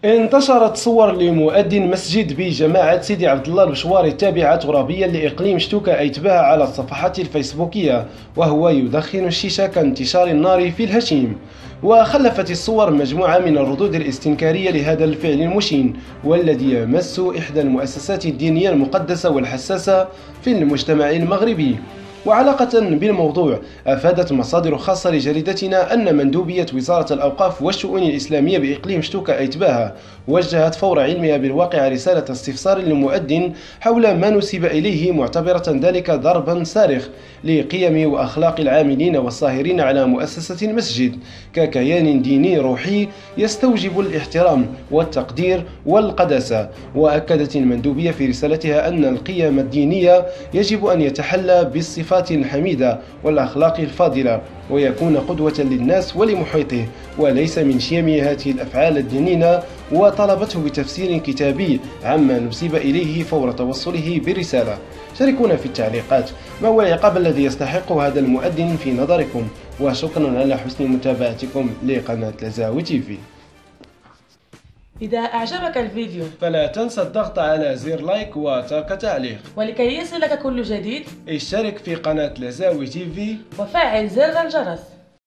انتشرت صور لمؤذن مسجد بجماعة سيدي عبد الله البشواري التابعة ترابيا لإقليم شتوكا أيتباه على الصفحات الفيسبوكية وهو يدخن الشيشة كانتشار النار في الهشيم. وخلفت الصور مجموعة من الردود الاستنكارية لهذا الفعل المشين والذي يمس إحدى المؤسسات الدينية المقدسة والحساسة في المجتمع المغربي. وعلاقة بالموضوع، أفادت مصادر خاصة لجريدتنا أن مندوبية وزارة الأوقاف والشؤون الإسلامية بإقليم شتوكا أيتباه وجهت فور علمها بالواقع رسالة استفسار للمؤذن حول ما نسب إليه، معتبرة ذلك ضربا صارخ لقيم وأخلاق العاملين والصاهرين على مؤسسة المسجد ككيان ديني روحي يستوجب الاحترام والتقدير والقداسة. وأكدت المندوبية في رسالتها أن القيم الدينية يجب أن يتحلى بالصفات الحميدة والأخلاق الفاضلة ويكون قدوة للناس ولمحيطه وليس من شيم هذه الأفعال الدينية، وطلبته بتفسير كتابي عما نسب إليه فور توصله بالرسالة. شاركونا في التعليقات، ما هو العقاب الذي يستحق هذا المؤذن في نظركم؟ وشكرا على حسن متابعتكم لقناة لزاوي تيفي. إذا أعجبك الفيديو فلا تنسى الضغط على زر لايك وترك تعليق، ولكي يصلك كل جديد اشترك في قناة لزاوي تيفي وفعل زر الجرس.